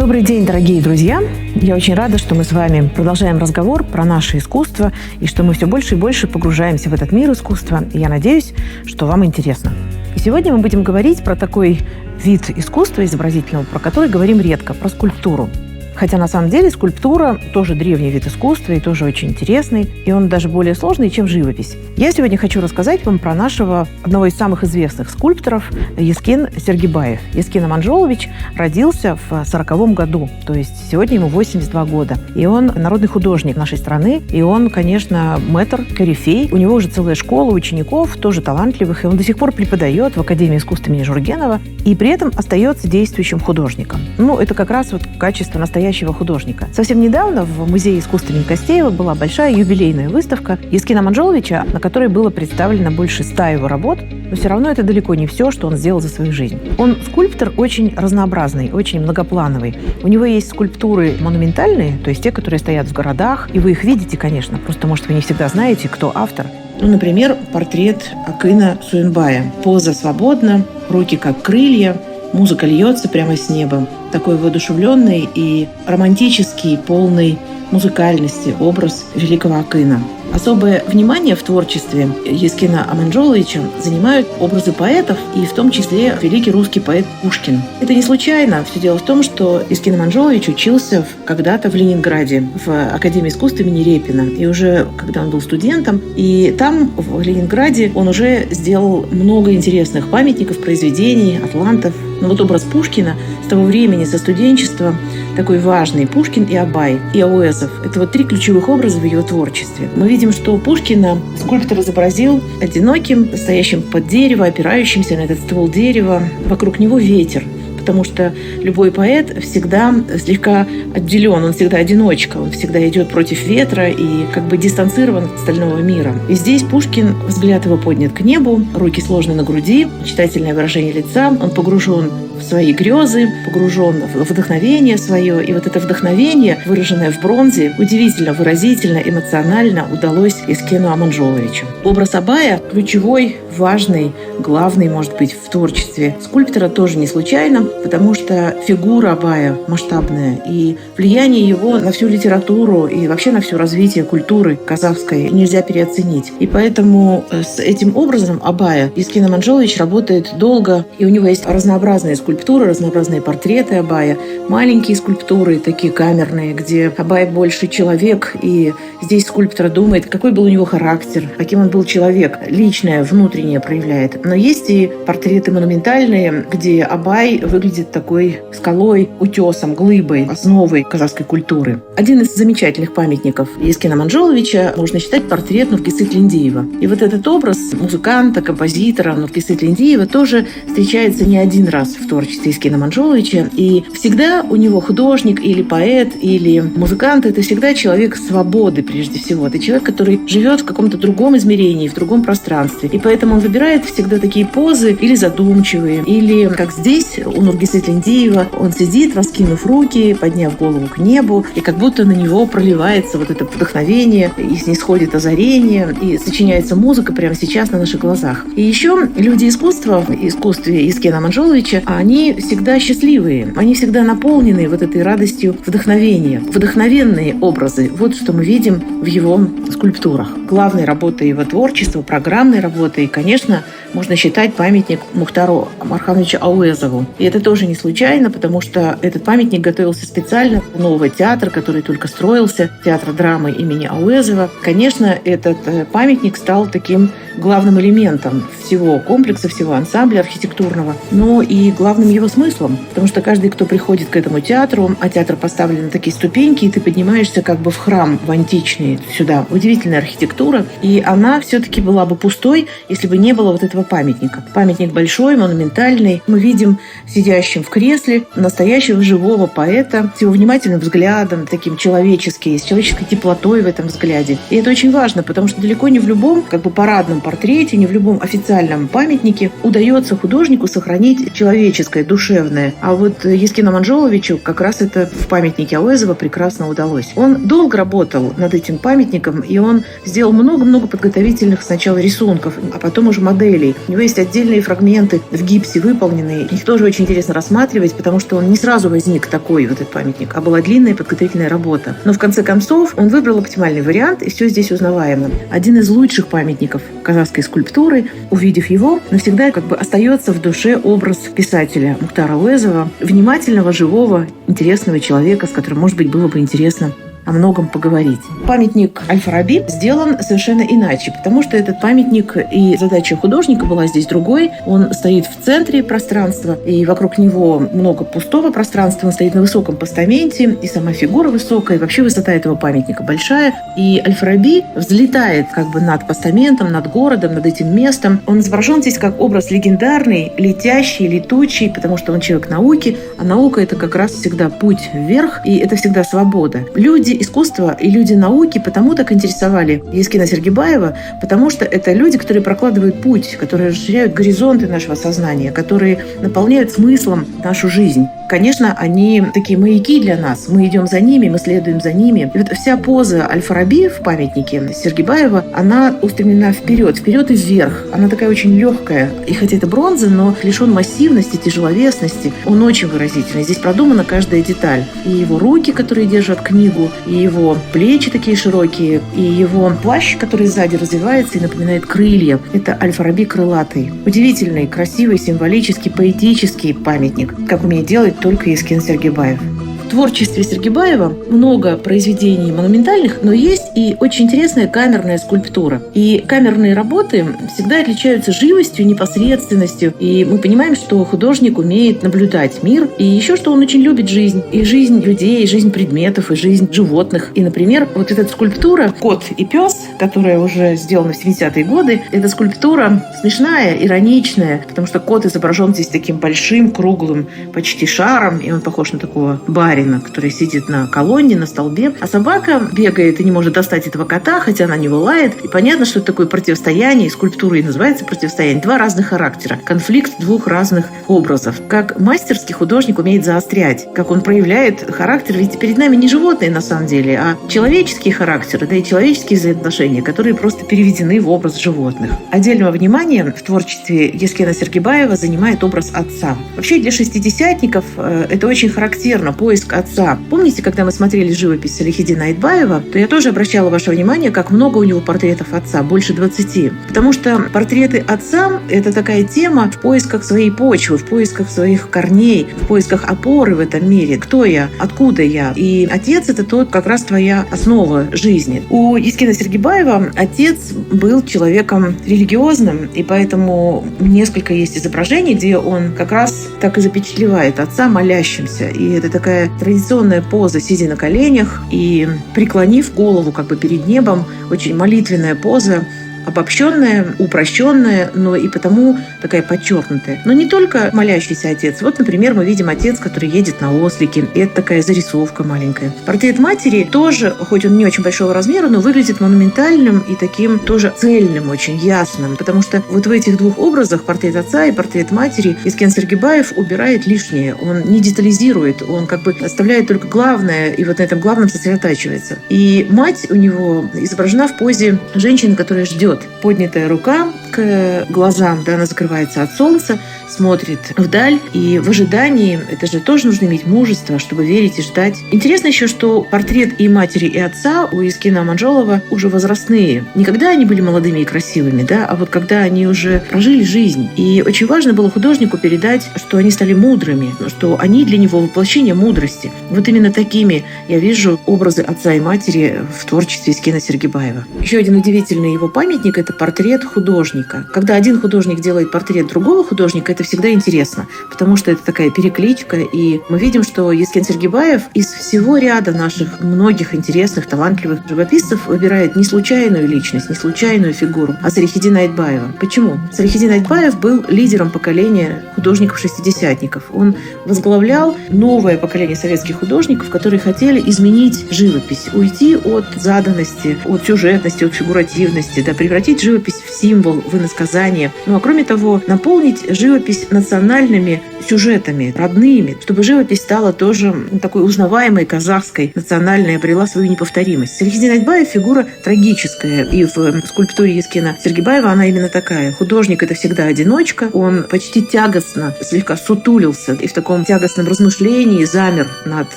Добрый день, дорогие друзья! Я очень рада, что мы с вами продолжаем разговор про наше искусство и что мы все больше и больше погружаемся в этот мир искусства. И я надеюсь, что вам интересно. И сегодня мы будем говорить про такой вид искусства изобразительного, про который говорим редко, про скульптуру. Хотя на самом деле скульптура тоже древний вид искусства и тоже очень интересный, и он даже более сложный, чем живопись. Я сегодня хочу рассказать вам про нашего одного из самых известных скульпторов Ескин Сергибаев. Ескин Аманжолович родился в 1940 году, то есть сегодня ему 82 года. И он народный художник нашей страны, и он, конечно, мэтр, корифей. У него уже целая школа учеников, тоже талантливых, и он до сих пор преподает в Академии искусств имени Жургенова, и при этом остается действующим художником. Это как раз качество настоящего художника. Совсем недавно в Музее искусств имени Костеева была большая юбилейная выставка Ескина Аманжоловича, на которой было представлено больше 100 его работ, но все равно это далеко не все, что он сделал за свою жизнь. Он скульптор очень разнообразный, очень многоплановый. У него есть скульптуры монументальные, то есть те, которые стоят в городах, и вы их видите, конечно, просто, может, вы не всегда знаете, кто автор. Например, портрет Акына Суинбая. Поза свободна, руки как крылья, музыка льется прямо с неба. Такой воодушевленный и романтический, полный музыкальности образ великого Акына. Особое внимание в творчестве Ескина Аманжоловича занимают образы поэтов, и в том числе великий русский поэт Пушкин. Это не случайно. Все дело в том, что Ескин Аманжолович учился когда-то в Ленинграде, в Академии искусств имени Репина. И уже когда он был студентом, и там, в Ленинграде, он уже сделал много интересных памятников, произведений, атлантов. Но образ Пушкина с того времени, со студенчества, такой важный. Пушкин и Абай, и Ауэзов. Это 3 ключевых образа в его творчестве. Мы видим, что Пушкина скульптор изобразил одиноким, стоящим под дерево, опирающимся на этот ствол дерева. Вокруг него ветер. Потому что любой поэт всегда слегка отделен, он всегда одиночка, он всегда идет против ветра и дистанцирован от остального мира. И здесь Пушкин, взгляд его поднят к небу, руки сложены на груди, мечтательное выражение лица, он погружен в свои грезы, погружен в вдохновение свое. И это вдохновение, выраженное в бронзе, удивительно, выразительно, эмоционально удалось Ескину Аманжоловичу. Образ Абая ключевой, важный, главный, может быть, в творчестве скульптора тоже не случайно, потому что фигура Абая масштабная, и влияние его на всю литературу и вообще на все развитие культуры казахской нельзя переоценить. И поэтому с этим образом Абая Ескин Аманжолович работает долго, и у него есть разнообразные скульптуры, разнообразные портреты Абая, маленькие скульптуры, такие камерные, где Абай больше человек, и здесь скульптор думает, какой был у него характер, каким он был человек, личное, внутреннее проявляет. Но есть и портреты монументальные, где Абай выглядит такой скалой, утесом, глыбой, основой казахской культуры. Один из замечательных памятников Ескина Аманжоловича можно считать портрет Нуркисы Тлендиева. И этот образ музыканта, композитора Нуркисы Тлендиева тоже встречается не один раз в творчестве Ескина Аманжоловича. И всегда у него художник или поэт, или музыкант — это всегда человек свободы прежде всего. Это человек, который живет в каком-то другом измерении, в другом пространстве. И поэтому он выбирает всегда такие позы или задумчивые, или, как здесь, у Нуркисы Тлендиева, он сидит, раскинув руки, подняв голову к небу, и как будто на него проливается это вдохновение, и снисходит озарение, и сочиняется музыка прямо сейчас на наших глазах. И еще люди искусства в искусстве Ескина Аманжоловича, они всегда счастливые, они всегда наполнены этой радостью вдохновения, вдохновенные образы. Что мы видим в его скульптурах. Главной работой его творчества, программной работой, конечно, можно считать памятник Мухтару Мархановичу Ауэзову. И это тоже не случайно, потому что этот памятник готовился специально для нового театра, который только строился, театр драмы имени Ауэзова. Конечно, этот памятник стал таким главным элементом всего комплекса, всего ансамбля архитектурного, но и главным его смыслом, потому что каждый, кто приходит к этому театру, а театр поставлен на такие ступеньки, и ты поднимаешься в храм, в античный, сюда. Удивительная архитектура, и она все-таки была бы пустой, если бы не было этого памятника. Памятник большой, монументальный. Мы видим сидящим в кресле настоящего живого поэта с его внимательным взглядом, таким человеческим, с человеческой теплотой в этом взгляде. И это очень важно, потому что далеко не в любом парадном портрете, не в любом официальном памятнике удается художнику сохранить человеческий эстетическое, душевное. А вот Ескину Манжоловичу как раз это в памятнике Ауэзова прекрасно удалось. Он долго работал над этим памятником, и он сделал много-много подготовительных сначала рисунков, а потом уже моделей. У него есть отдельные фрагменты в гипсе выполненные. Их тоже очень интересно рассматривать, потому что он не сразу возник такой вот этот памятник, а была длинная подготовительная работа. Но в конце концов он выбрал оптимальный вариант, и все здесь узнаваемо. Один из лучших памятников казахской скульптуры. Увидев его, навсегда остается в душе образ писателя Мухтара Ауэзова, внимательного, живого, интересного человека, с которым, может быть, было бы интересно о многом поговорить. Памятник Аль-Фараби сделан совершенно иначе, потому что этот памятник и задача художника была здесь другой. Он стоит в центре пространства, и вокруг него много пустого пространства. Он стоит на высоком постаменте, и сама фигура высокая, и вообще высота этого памятника большая. И Аль-Фараби взлетает над постаментом, над городом, над этим местом. Он изображен здесь как образ легендарный, летящий, летучий, потому что он человек науки, а наука — это как раз всегда путь вверх, и это всегда свобода. Люди искусства и люди науки потому так интересовали Ескина Сергибаева, потому что это люди, которые прокладывают путь, которые расширяют горизонты нашего сознания, которые наполняют смыслом нашу жизнь. Конечно, они такие маяки для нас. Мы идем за ними, мы следуем за ними. И вот вся поза Аль-Фараби в памятнике Сергибаева, она устремлена вперед и вверх. Она такая очень легкая. И хотя это бронза, но лишен массивности, тяжеловесности. Он очень выразительный. Здесь продумана каждая деталь. И его руки, которые держат книгу, и его плечи такие широкие, и его плащ, который сзади развивается и напоминает крылья. Это Аль-Фараби крылатый. Удивительный, красивый, символический, поэтический памятник, как умеет делать только Эскин Сергибаев. В творчестве Сергибаева много произведений монументальных, но есть и очень интересная камерная скульптура. И камерные работы всегда отличаются живостью, непосредственностью. И мы понимаем, что художник умеет наблюдать мир, и еще что он очень любит жизнь. И жизнь людей, и жизнь предметов, и жизнь животных. И, например, вот эта скульптура «Кот и пес», которая уже сделана в 70-е годы, эта скульптура смешная, ироничная, потому что кот изображен здесь таким большим, круглым, почти шаром, и он похож на такого барина, который сидит на колонне, на столбе, а собака бегает и не может достать этого кота, хотя она не лает. И понятно, что это такое противостояние, и скульптура и называется противостояние. Два разных характера, конфликт двух разных образов. Как мастерски художник умеет заострять, как он проявляет характер, ведь перед нами не животные на самом деле, а человеческие характеры, да и человеческие взаимоотношения, которые просто переведены в образ животных. Отдельного внимания в творчестве Ескина Сергибаева занимает образ отца. Вообще для шестидесятников это очень характерно, поиск отца. Помните, когда мы смотрели живопись Салихиддина Айтбаева, то я тоже обращала ваше внимание, как много у него портретов отца, больше 20. Потому что портреты отца — это такая тема в поисках своей почвы, в поисках своих корней, в поисках опоры в этом мире. Кто я? Откуда я? И отец — это тот, как раз твоя основа жизни. У Ескина Сергибаева отец был человеком религиозным, и поэтому несколько есть изображений, где он как раз так и запечатлевает отца молящимся. И это такая традиционная поза, сидя на коленях и преклонив голову перед небом, очень молитвенная поза, обобщенная, упрощенная, но и потому такая подчеркнутая. Но не только молящийся отец. Вот, например, мы видим отец, который едет на ослике, и это такая зарисовка маленькая. Портрет матери тоже, хоть он не очень большого размера, но выглядит монументальным и таким тоже цельным, очень ясным, потому что вот в этих двух образах, портрет отца и портрет матери, Ескин Сергибаев убирает лишнее, он не детализирует, он оставляет только главное, и вот на этом главном сосредотачивается. И мать у него изображена в позе женщины, которая ждет. Поднятая рука к глазам, она закрывается от солнца, смотрит вдаль, и в ожидании, это же тоже нужно иметь мужество, чтобы верить и ждать. Интересно еще, что портрет и матери, и отца у Ескина Манжолова уже возрастные. Не когда они были молодыми и красивыми, а вот когда они уже прожили жизнь. И очень важно было художнику передать, что они стали мудрыми, что они для него воплощение мудрости. Вот именно такими я вижу образы отца и матери в творчестве Ескина Сергибаева. Еще один удивительный его памятник — это портрет художника. Когда один художник делает портрет другого художника, это всегда интересно, потому что это такая перекличка, и мы видим, что Ескин Сергибаев из всего ряда наших многих интересных, талантливых живописцев выбирает не случайную личность, не случайную фигуру, а Салихиддина Айтбаева. Почему? Салихиддин Айтбаев был лидером поколения художников-шестидесятников. Он возглавлял новое поколение советских художников, которые хотели изменить живопись, уйти от заданности, от сюжетности, от фигуративности, привязанности превратить живопись в символ, в иносказание. Ну а кроме того, наполнить живопись национальными сюжетами, родными, чтобы живопись стала тоже такой узнаваемой, казахской, национальной, обрела свою неповторимость. Салихиддин Айтбаев — фигура трагическая. И в скульптуре Ескена Сергибаева она именно такая. Художник — это всегда одиночка. Он почти тягостно, слегка сутулился и в таком тягостном размышлении замер над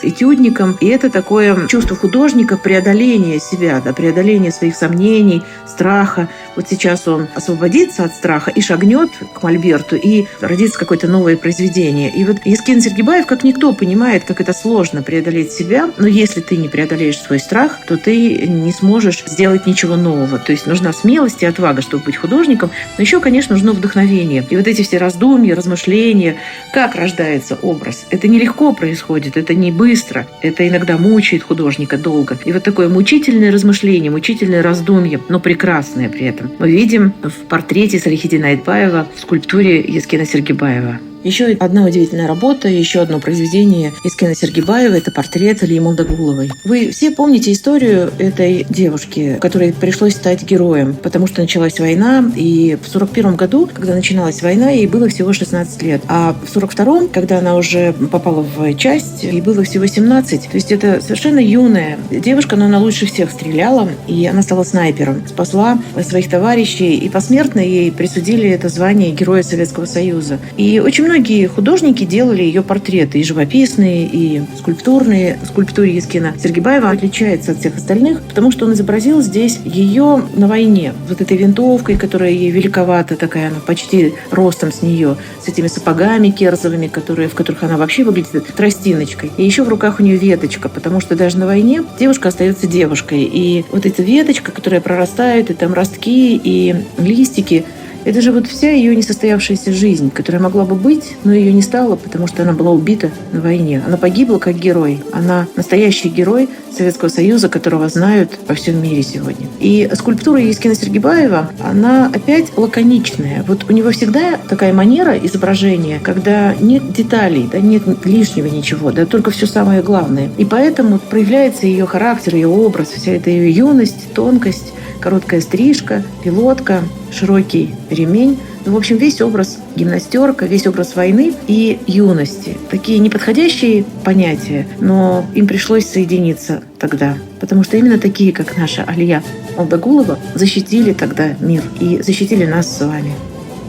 этюдником. И это такое чувство художника преодоления себя, да, преодоления своих сомнений, страха. Вот сейчас он освободится от страха и шагнет к мольберту, и родится какое-то новое произведение. И вот Ескен Сергибаев, как никто, понимает, как это сложно преодолеть себя. Но если ты не преодолеешь свой страх, то ты не сможешь сделать ничего нового. То есть нужна смелость и отвага, чтобы быть художником. Но еще, конечно, нужно вдохновение. И вот эти все раздумья, размышления, как рождается образ. Это нелегко происходит, это не быстро. Это иногда мучает художника долго. И вот такое мучительное размышление, мучительное раздумье, но прекрасное при этом, мы видим в портрете Салихиддина Айтбаева в скульптуре Ескена Сергибаева. Еще одна удивительная работа, еще одно произведение Ескена Сергибаева — это портрет Алии Молдагуловой. Вы все помните историю этой девушки, которой пришлось стать героем, потому что началась война, и в 1941 году, когда начиналась война, ей было всего 16 лет. А в 1942, когда она уже попала в часть, ей было всего 17. То есть это совершенно юная девушка, но она лучше всех стреляла, и она стала снайпером, спасла своих товарищей, и посмертно ей присудили это звание Героя Советского Союза. И очень многие художники делали ее портреты, и живописные, и скульптурные. В скульптуре Ескена Сергибаева отличается от всех остальных, потому что он изобразил здесь ее на войне. Вот этой винтовкой, которая ей великовата, такая она почти ростом с нее, с этими сапогами керзовыми, в которых она вообще выглядит тростиночкой. И еще в руках у нее веточка, потому что даже на войне девушка остается девушкой. И вот эта веточка, которая прорастает, и там ростки, и листики, это же вот вся ее несостоявшаяся жизнь, которая могла бы быть, но ее не стало, потому что она была убита на войне. Она погибла как герой. Она настоящий герой Советского Союза, которого знают во всем мире сегодня. И скульптура Ескена Сергибаева, она опять лаконичная. Вот у него всегда такая манера изображения, когда нет деталей, да, нет лишнего ничего, да, только все самое главное. И поэтому проявляется ее характер, ее образ, вся эта ее юность, тонкость, короткая стрижка, пилотка, широкий ремень. Ну, в общем, весь образ гимнастерка, весь образ войны и юности. Такие неподходящие понятия, но им пришлось соединиться тогда. Потому что именно такие, как наша Алия Молдагулова, защитили тогда мир и защитили нас с вами.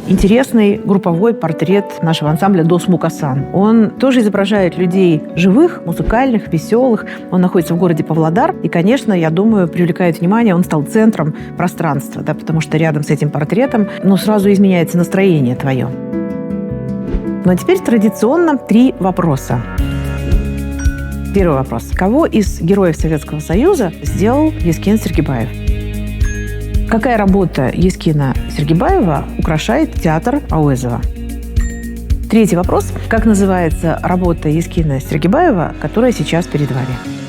Интересный групповой портрет нашего ансамбля «Дос Мукасан». Он тоже изображает людей живых, музыкальных, веселых. Он находится в городе Павлодар. И, конечно, я думаю, привлекает внимание, он стал центром пространства, да, потому что рядом с этим портретом сразу изменяется настроение твое. Ну а теперь традиционно 3 вопроса. Первый вопрос. Кого из героев Советского Союза сделал Ескен Сергибаев? Какая работа Ескена Сергибаева украшает театр Ауэзова? Третий вопрос. Как называется работа Ескена Сергибаева, которая сейчас перед вами?